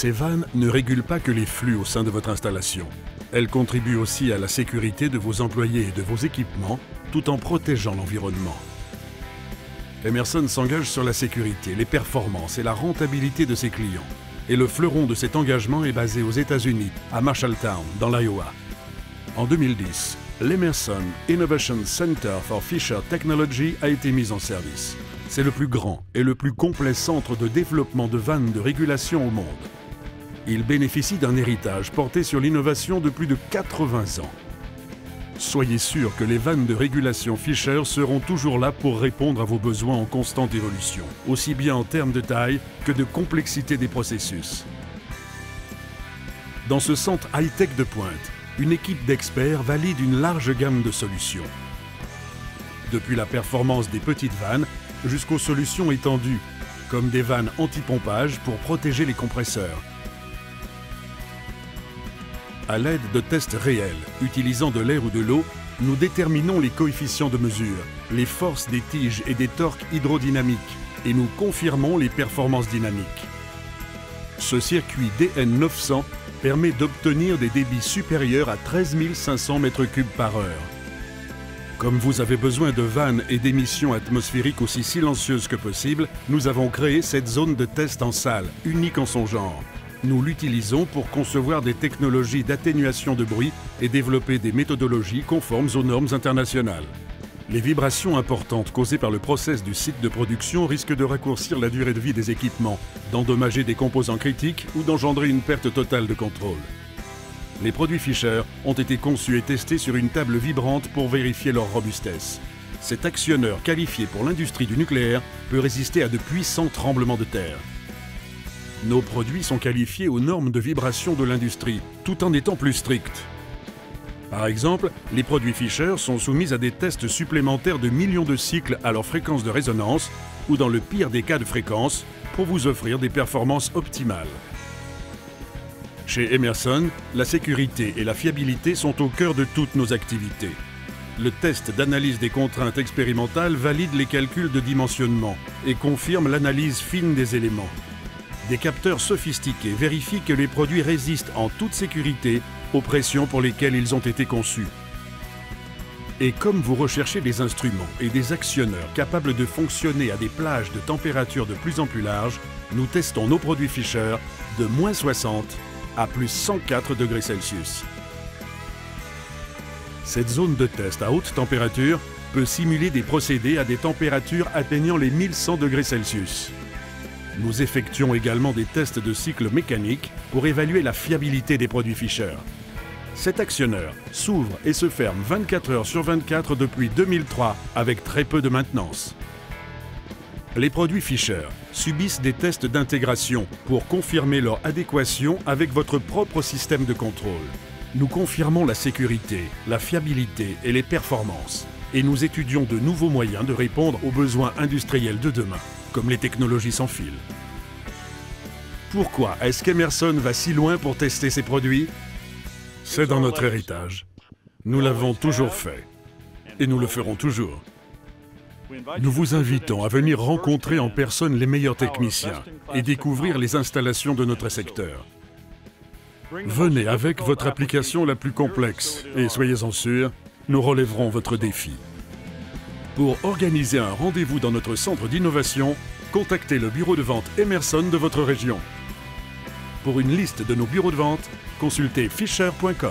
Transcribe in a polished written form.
Ces vannes ne régulent pas que les flux au sein de votre installation. Elles contribuent aussi à la sécurité de vos employés et de vos équipements, tout en protégeant l'environnement. Emerson s'engage sur la sécurité, les performances et la rentabilité de ses clients. Et le fleuron de cet engagement est basé aux États-Unis, à Marshalltown, dans l'Iowa. En 2010, l'Emerson Innovation Center for Fisher Technology a été mis en service. C'est le plus grand et le plus complet centre de développement de vannes de régulation au monde. Il bénéficie d'un héritage porté sur l'innovation de plus de 80 ans. Soyez sûr que les vannes de régulation Fisher seront toujours là pour répondre à vos besoins en constante évolution, aussi bien en termes de taille que de complexité des processus. Dans ce centre high-tech de pointe, une équipe d'experts valide une large gamme de solutions. Depuis la performance des petites vannes jusqu'aux solutions étendues, comme des vannes anti-pompage pour protéger les compresseurs. À l'aide de tests réels, utilisant de l'air ou de l'eau, nous déterminons les coefficients de mesure, les forces des tiges et des torques hydrodynamiques, et nous confirmons les performances dynamiques. Ce circuit DN900 permet d'obtenir des débits supérieurs à 13 500 m3 par heure. Comme vous avez besoin de vannes et d'émissions atmosphériques aussi silencieuses que possible, nous avons créé cette zone de test en salle, unique en son genre. Nous l'utilisons pour concevoir des technologies d'atténuation de bruit et développer des méthodologies conformes aux normes internationales. Les vibrations importantes causées par le process du site de production risquent de raccourcir la durée de vie des équipements, d'endommager des composants critiques ou d'engendrer une perte totale de contrôle. Les produits Fisher ont été conçus et testés sur une table vibrante pour vérifier leur robustesse. Cet actionneur qualifié pour l'industrie du nucléaire peut résister à de puissants tremblements de terre. Nos produits sont qualifiés aux normes de vibration de l'industrie, tout en étant plus stricts. Par exemple, les produits Fisher sont soumis à des tests supplémentaires de millions de cycles à leur fréquence de résonance, ou dans le pire des cas de fréquence, pour vous offrir des performances optimales. Chez Emerson, la sécurité et la fiabilité sont au cœur de toutes nos activités. Le test d'analyse des contraintes expérimentales valide les calculs de dimensionnement et confirme l'analyse fine des éléments. Des capteurs sophistiqués vérifient que les produits résistent en toute sécurité aux pressions pour lesquelles ils ont été conçus. Et comme vous recherchez des instruments et des actionneurs capables de fonctionner à des plages de température de plus en plus larges, nous testons nos produits Fisher de -60 à +104 degrés Celsius. Cette zone de test à haute température peut simuler des procédés à des températures atteignant les 1100 degrés Celsius. Nous effectuons également des tests de cycle mécanique pour évaluer la fiabilité des produits Fisher. Cet actionneur s'ouvre et se ferme 24 heures sur 24 depuis 2003 avec très peu de maintenance. Les produits Fisher subissent des tests d'intégration pour confirmer leur adéquation avec votre propre système de contrôle. Nous confirmons la sécurité, la fiabilité et les performances. Et nous étudions de nouveaux moyens de répondre aux besoins industriels de demain, comme les technologies sans fil. Pourquoi est-ce qu'Emerson va si loin pour tester ses produits? C'est dans notre héritage. Nous l'avons toujours fait. Et nous le ferons toujours. Nous vous invitons à venir rencontrer en personne les meilleurs techniciens et découvrir les installations de notre secteur. Venez avec votre application la plus complexe et soyez-en sûrs, nous relèverons votre défi. Pour organiser un rendez-vous dans notre centre d'innovation, contactez le bureau de vente Emerson de votre région. Pour une liste de nos bureaux de vente, consultez fisher.com.